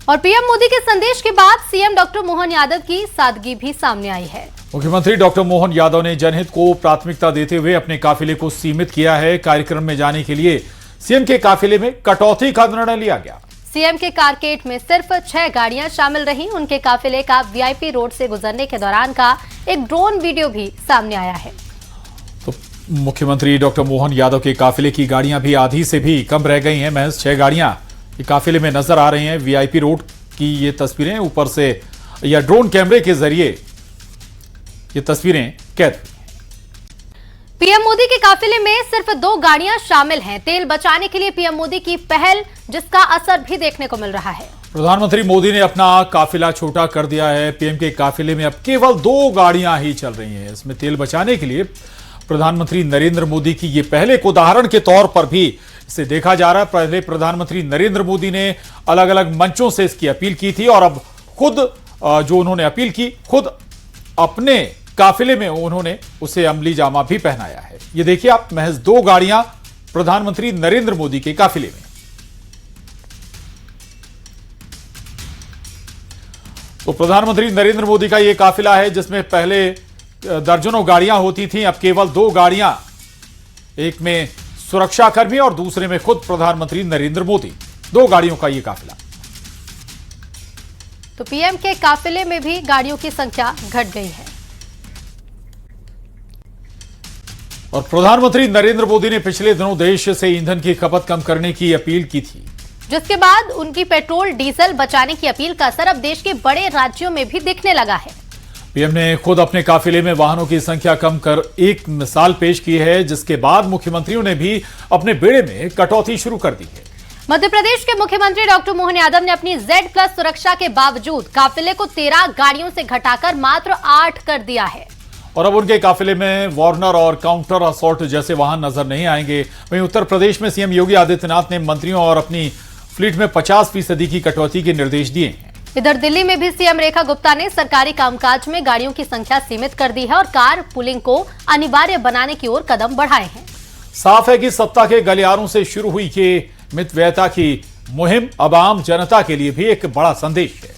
और पीएम मोदी के संदेश के बाद सीएम डॉक्टर मोहन यादव की सादगी भी सामने आई है। मुख्यमंत्री डॉक्टर मोहन यादव ने जनहित को प्राथमिकता देते हुए अपने काफिले को सीमित किया है। कार्यक्रम में जाने के लिए सीएम के काफिले में कटौती का निर्णय लिया गया। सीएम के कारकेट में सिर्फ 6 गाड़ियां शामिल रहीं। उनके काफिले का वीआईपी रोड से गुजरने के दौरान का एक ड्रोन वीडियो भी सामने आया है। तो मुख्यमंत्री डॉक्टर मोहन यादव के काफिले की गाड़ियां भी आधी से भी कम रह गई हैं। महज 6 गाड़ियां काफिले में नजर आ रही हैं। वीआईपी रोड की ये तस्वीरें ऊपर से या ड्रोन कैमरे के जरिए ये तस्वीरें कैद हुई। पीएम मोदी के काफिले में सिर्फ 2 गाड़ियां शामिल हैं। तेल बचाने के लिए पीएम मोदी की पहल, जिसका असर भी देखने को मिल रहा है। प्रधानमंत्री मोदी ने अपना काफिला छोटा कर दिया है। पीएम के काफिले में अब केवल 2 गाड़ियां ही चल रही हैं। इसमें तेल बचाने के लिए प्रधानमंत्री नरेंद्र मोदी की ये पहले एक उदाहरण के तौर पर भी इसे देखा जा रहा है। पहले प्रधानमंत्री नरेंद्र मोदी ने अलग अलग मंचों से इसकी अपील की थी और अब खुद जो उन्होंने अपील की, खुद अपने काफिले में उन्होंने उसे अमली जामा भी पहनाया है। ये देखिए आप, महज 2 गाड़ियां प्रधानमंत्री नरेंद्र मोदी के काफिले में। तो प्रधानमंत्री नरेंद्र मोदी का यह काफिला है जिसमें पहले दर्जनों गाड़ियां होती थीं, अब केवल 2 गाड़ियां, एक में सुरक्षाकर्मी और दूसरे में खुद प्रधानमंत्री नरेंद्र मोदी। 2 गाड़ियों का यह काफिला। तो पीएम के काफिले में भी गाड़ियों की संख्या घट गई है। और प्रधानमंत्री नरेंद्र मोदी ने पिछले दिनों देश से ईंधन की खपत कम करने की अपील की थी, जिसके बाद उनकी पेट्रोल डीजल बचाने की अपील का असर अब देश के बड़े राज्यों में भी दिखने लगा है। पीएम ने खुद अपने काफिले में वाहनों की संख्या कम कर एक मिसाल पेश की है, जिसके बाद मुख्यमंत्रियों ने भी अपने बेड़े में कटौती शुरू कर दी है। मध्य प्रदेश के मुख्यमंत्री डॉक्टर मोहन यादव ने अपनी Z+ सुरक्षा के बावजूद काफिले को 13 गाड़ियों से घटाकर मात्र 8 कर दिया है। और अब उनके काफिले में वार्नर और काउंटर असॉल्ट जैसे वाहन नजर नहीं आएंगे। वहीं उत्तर प्रदेश में सीएम योगी आदित्यनाथ ने मंत्रियों और अपनी फ्लीट में 50% की कटौती के निर्देश दिए हैं। इधर दिल्ली में भी सीएम रेखा गुप्ता ने सरकारी कामकाज में गाड़ियों की संख्या सीमित कर दी है और कार पुलिंग को अनिवार्य बनाने की ओर कदम बढ़ाए हैं। साफ है कि सत्ता के गलियारों से शुरू हुई ये मितव्ययता की मुहिम अब आम जनता के लिए भी एक बड़ा संदेश है।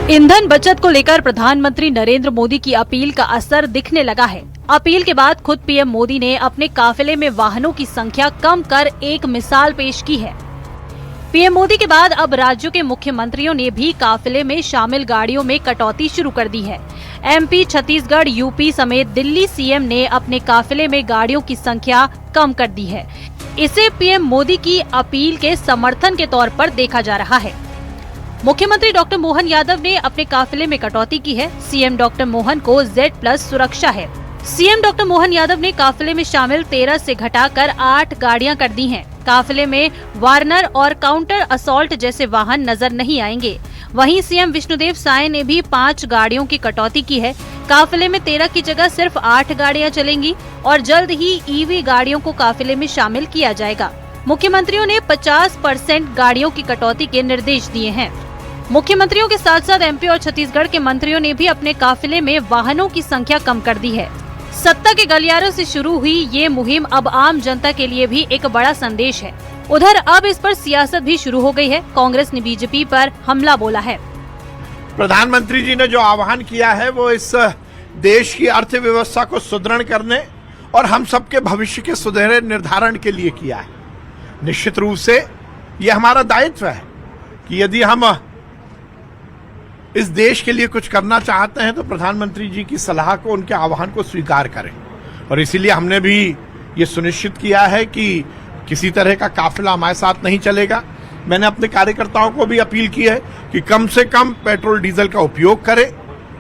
ईंधन बचत को लेकर प्रधानमंत्री नरेंद्र मोदी की अपील का असर दिखने लगा है। अपील के बाद खुद पीएम मोदी ने अपने काफिले में वाहनों की संख्या कम कर एक मिसाल पेश की है। पीएम मोदी के बाद अब राज्यों के मुख्यमंत्रियों ने भी काफिले में शामिल गाड़ियों में कटौती शुरू कर दी है। MP, छत्तीसगढ़, यूपी समेत दिल्ली सीएम ने अपने काफिले में गाड़ियों की संख्या कम कर दी है। इसे पीएम मोदी की अपील के समर्थन के तौर पर देखा जा रहा है। मुख्यमंत्री डॉक्टर मोहन यादव ने अपने काफिले में कटौती की है। सीएम डॉक्टर मोहन को Z+ सुरक्षा है। सीएम डॉक्टर मोहन यादव ने काफिले में शामिल 13 से घटाकर 8 गाड़ियां कर दी हैं। काफिले में वार्नर और काउंटर असॉल्ट जैसे वाहन नजर नहीं आएंगे। वहीं सीएम विष्णुदेव साय ने भी 5 गाड़ियों की कटौती की है। काफिले में 13 की जगह सिर्फ 8 गाड़ियां चलेंगी और जल्द ही EV गाड़ियों को काफिले में शामिल किया जाएगा। मुख्यमंत्रियों ने 50% गाड़ियों की कटौती के निर्देश दिए हैं। मुख्यमंत्रियों के साथ साथ MP और छत्तीसगढ़ के मंत्रियों ने भी अपने काफिले में वाहनों की संख्या कम कर दी है। सत्ता के गलियारों से शुरू हुई ये मुहिम अब आम जनता के लिए भी एक बड़ा संदेश है। उधर अब इस पर सियासत भी शुरू हो गई है। कांग्रेस ने बीजेपी पर हमला बोला है। प्रधानमंत्री जी ने जो आह्वान किया है वो इस देश की अर्थव्यवस्था को सुदृढ़ करने और हम सबके भविष्य के सुनहरे निर्धारण के लिए किया है। निश्चित रूप से ये हमारा दायित्व है कि यदि हम इस देश के लिए कुछ करना चाहते हैं तो प्रधानमंत्री जी की सलाह को, उनके आह्वान को स्वीकार करें। और इसीलिए हमने भी ये सुनिश्चित किया है कि किसी तरह का काफिला हमारे साथ नहीं चलेगा। मैंने अपने कार्यकर्ताओं को भी अपील की है कि कम से कम पेट्रोल डीजल का उपयोग करें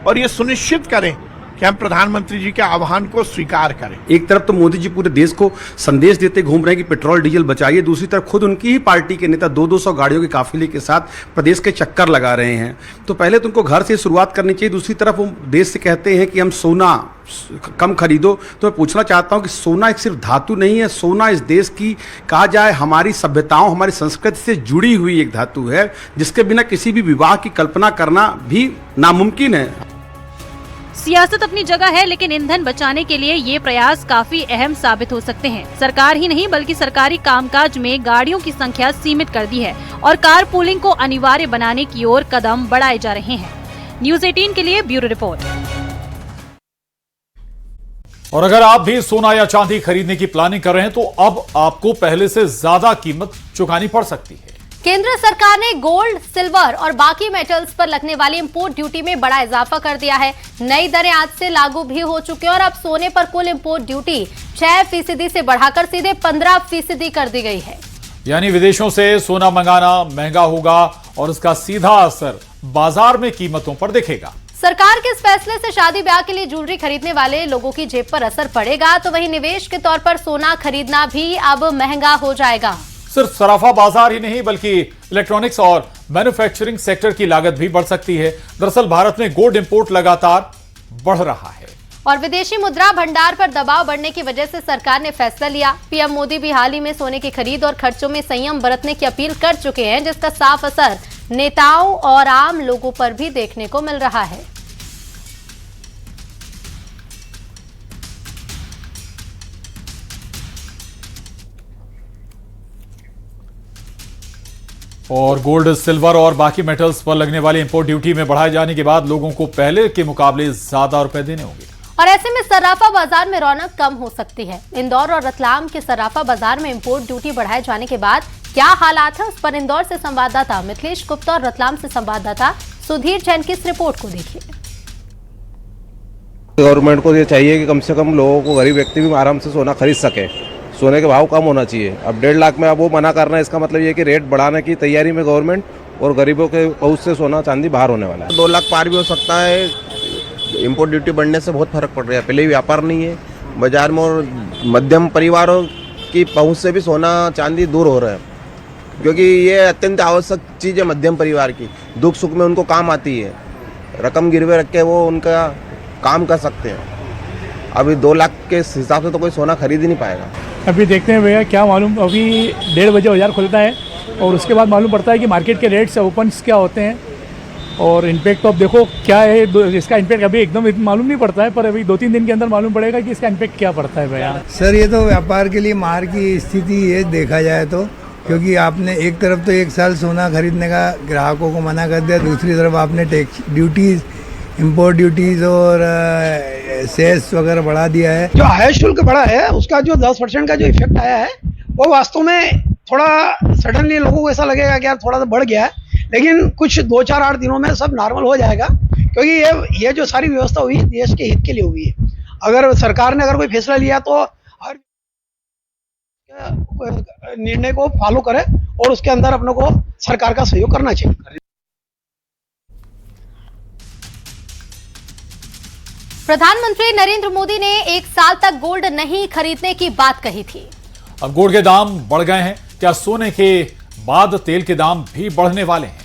और ये सुनिश्चित करें कि हम प्रधानमंत्री जी के आह्वान को स्वीकार करें। एक तरफ तो मोदी जी पूरे देश को संदेश देते घूम रहे हैं कि पेट्रोल डीजल बचाइए, दूसरी तरफ खुद उनकी ही पार्टी के नेता 200 गाड़ियों के काफिले के साथ प्रदेश के चक्कर लगा रहे हैं। तो पहले तो उनको घर से शुरुआत करनी चाहिए। दूसरी तरफ वो देश से कहते हैं कि हम सोना कम खरीदो। तो मैं पूछना चाहता हूं कि सोना एक सिर्फ धातु नहीं है। सोना इस देश की, कहा जाए, हमारी सभ्यताओं, हमारी संस्कृति से जुड़ी हुई एक धातु है, जिसके बिना किसी भी विवाह की कल्पना करना भी नामुमकिन है। सियासत अपनी जगह है, लेकिन ईंधन बचाने के लिए ये प्रयास काफी अहम साबित हो सकते हैं। सरकार ही नहीं बल्कि सरकारी कामकाज में गाड़ियों की संख्या सीमित कर दी है और कार पूलिंग को अनिवार्य बनाने की ओर कदम बढ़ाए जा रहे हैं। न्यूज़ 18 के लिए ब्यूरो रिपोर्ट। और अगर आप भी सोना या चांदी खरीदने की प्लानिंग कर रहे हैं तो अब आपको पहले से ज्यादा कीमत चुकानी पड़ सकती है। केंद्र सरकार ने गोल्ड, सिल्वर और बाकी मेटल्स पर लगने वाली इंपोर्ट ड्यूटी में बड़ा इजाफा कर दिया है। नई दरें आज से लागू भी हो चुकी हैं और अब सोने पर कुल इंपोर्ट ड्यूटी 6% से बढ़ाकर सीधे 15% कर दी गई है। यानी विदेशों से सोना मंगाना महंगा होगा और इसका सीधा असर बाजार में कीमतों पर दिखेगा। सरकार के इस फैसले से शादी ब्याह के लिए ज्वेलरी खरीदने वाले लोगों की जेब पर असर पड़ेगा, तो वहीं निवेश के तौर पर सोना खरीदना भी अब महंगा हो जाएगा। सिर्फ सराफा बाजार ही नहीं बल्कि इलेक्ट्रॉनिक्स और मैन्युफैक्चरिंग सेक्टर की लागत भी बढ़ सकती है। दरअसल भारत में गोल्ड इंपोर्ट लगातार बढ़ रहा है और विदेशी मुद्रा भंडार पर दबाव बढ़ने की वजह से सरकार ने फैसला लिया। पीएम मोदी भी हाल ही में सोने की खरीद और खर्चों में संयम बरतने की अपील कर चुके हैं, जिसका साफ असर नेताओं और आम लोगों पर भी देखने को मिल रहा है। और गोल्ड, सिल्वर और बाकी मेटल्स पर लगने वाली इंपोर्ट ड्यूटी में बढ़ाए जाने के बाद लोगों को पहले के मुकाबले ज्यादा रुपए देने होंगे और ऐसे में सराफा बाजार में रौनक कम हो सकती है। इंदौर और रतलाम के सराफा बाजार में इंपोर्ट ड्यूटी बढ़ाए जाने के बाद क्या हालात है, उस पर इंदौर से संवाददाता मिथिलेश गुप्ता और रतलाम से संवाददाता सुधीर जैन की इस रिपोर्ट को देखिए। गवर्नमेंट को ये चाहिए कि कम से कम लोगों को, गरीब व्यक्ति भी आराम से सोना खरीद सके। सोने के भाव कम होना चाहिए। अब 1.5 लाख में अब वो मना करना है, इसका मतलब ये कि रेट बढ़ाने की तैयारी में गवर्नमेंट, और गरीबों के पहुंच से सोना चांदी बाहर होने वाला है। 2 लाख पार भी हो सकता है। इंपोर्ट ड्यूटी बढ़ने से बहुत फर्क पड़ रहा है। पहले ही व्यापार नहीं है बाजार में और मध्यम परिवारों की पहुंच से भी सोना चांदी दूर हो रहा है, क्योंकि ये अत्यंत आवश्यक चीज़ है मध्यम परिवार की। दुख सुख में उनको काम आती है। रकम गिरवे रख के वो उनका काम कर सकते हैं। अभी 2 लाख के हिसाब से तो कोई सोना खरीद ही नहीं पाएगा। अभी देखते हैं भैया क्या मालूम। अभी 1:30 बजे बाजार खुलता है और उसके बाद मालूम पड़ता है कि मार्केट के रेट्स ओपन्स क्या होते हैं और इम्पैक्ट तो अब देखो क्या है। इसका इम्पैक्ट अभी एकदम मालूम नहीं पड़ता है, पर अभी 2-3 दिन के अंदर मालूम पड़ेगा कि इसका इम्पैक्ट क्या पड़ता है भैया। सर ये तो व्यापार के लिए मार की स्थिति है देखा जाए तो, क्योंकि आपने एक तरफ तो 1 साल सोना खरीदने का ग्राहकों को मना कर दिया, दूसरी तरफ आपने टैक्स ड्यूटीज़, इम्पोर्ट ड्यूटीज़ और सेस वगैरह बढ़ा दिया है। जो आयात शुल्क बढ़ा है उसका जो 10% का जो इफेक्ट आया है वो वास्तव में थोड़ा सडनली लोगों को ऐसा लगेगा कि यार थोड़ा सा बढ़ गया है, लेकिन कुछ 2-4-8 दिनों में सब नॉर्मल हो जाएगा, क्योंकि ये जो सारी व्यवस्था हुई देश के हित के लिए हुई है। अगर सरकार ने अगर कोई फैसला लिया तो हर निर्णय को फॉलो करे और उसके अंदर अपने को सरकार का सहयोग करना चाहिए। प्रधानमंत्री नरेंद्र मोदी ने 1 साल तक गोल्ड नहीं खरीदने की बात कही थी। अब गोल्ड के दाम बढ़ गए हैं, क्या सोने के बाद तेल के दाम भी बढ़ने वाले हैं?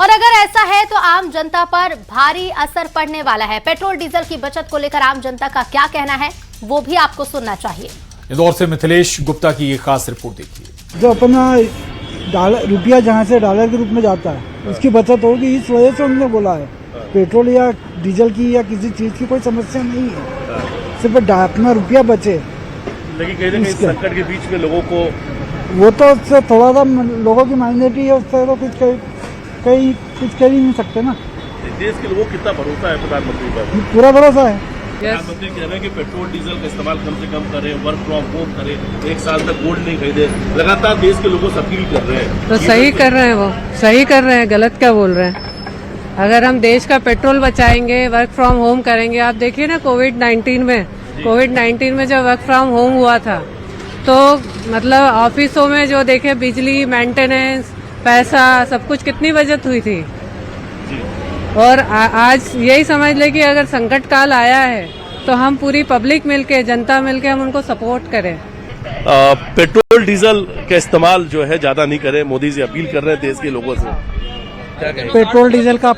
और अगर ऐसा है तो आम जनता पर भारी असर पड़ने वाला है। पेट्रोल डीजल की बचत को लेकर आम जनता का क्या कहना है वो भी आपको सुनना चाहिए। इंदौर से मिथिलेश गुप्ता की ये खास रिपोर्ट देखिए। जो अपना रुपया जहाँ से डॉलर के रूप में जाता है उसकी बचत होगी, इस वजह से उन्होंने बोला है। पेट्रोल या डीजल की या किसी चीज़ की कोई समस्या नहीं है, सिर्फ अपना रुपया बचे। लेकिन कहीं ना कहीं संकट के बीच में लोगों को वो तो उससे थोड़ा सा लोगों की माइनॉरिटी है, उससे तो कुछ कर ही नहीं सकते ना। देश के लोगों को कितना भरोसा है प्रधानमंत्री पर? पूरा भरोसा है। प्रधानमंत्री कह रहे हैं कि पेट्रोल डीजल का इस्तेमाल कम से कम करें, वर्क फ्रॉम होम करें, 1 साल तक गोल्ड नहीं खरीदे। लगातार देश के लोगों से अपील कर रहे हैं। तो सही कर रहे हैं, वो सही कर रहे हैं, गलत क्या बोल रहे हैं। अगर हम देश का पेट्रोल बचाएंगे, वर्क फ्रॉम होम करेंगे। आप देखिए ना कोविड-19 में जब वर्क फ्रॉम होम हुआ था तो मतलब ऑफिसों में जो देखे बिजली, मेंटेनेंस, पैसा, सब कुछ कितनी बचत हुई थी। और आज यही समझ ले कि अगर संकट काल आया है तो हम पूरी पब्लिक मिलके, जनता मिलके हम उनको सपोर्ट करें। पेट्रोल डीजल का इस्तेमाल जो है ज्यादा नहीं करें, मोदी जी अपील कर रहे हैं देश के लोगों से। पेट्रोल डीजल का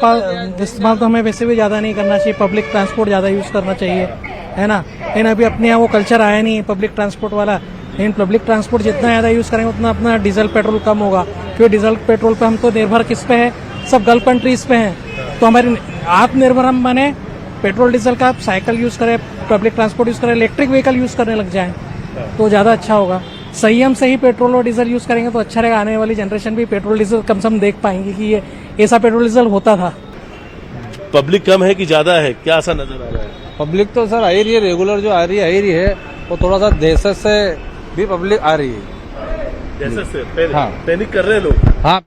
इस्तेमाल तो हमें वैसे भी ज़्यादा नहीं करना चाहिए, पब्लिक ट्रांसपोर्ट ज़्यादा यूज़ करना चाहिए, है ना। लेकिन अभी अपने यहाँ वो कल्चर आया नहीं है पब्लिक ट्रांसपोर्ट वाला। लेकिन पब्लिक ट्रांसपोर्ट जितना ज़्यादा यूज़ करेंगे उतना अपना डीजल पेट्रोल कम होगा, क्योंकि डीजल पेट्रोल पे हम तो निर्भर किस पे है, सब गल्फ कंट्रीज पे हैं। तो हमारी आत्मनिर्भर हम बने पेट्रोल डीजल का आप साइकिल यूज़ करें, पब्लिक ट्रांसपोर्ट यूज़ करें, इलेक्ट्रिक व्हीकल यूज़ करने लग जाएं तो ज़्यादा अच्छा होगा। संयम से ही पेट्रोल और डीजल यूज़ करेंगे तो अच्छा रहेगा। आने वाली जनरेशन भी पेट्रोल डीजल कम से कम देख पाएंगे कि ये ऐसा पेट्रोल डीजल होता था। पब्लिक कम है कि ज्यादा है, क्या ऐसा नजर आ रहा है? पब्लिक तो सर आ ही रही है, रेगुलर जो आ रही है वो थोड़ा सा दहशत से भी पब्लिक आ रही है। जैसे से हाँ। पैनिक कर रहे हैं लोग। हाँ।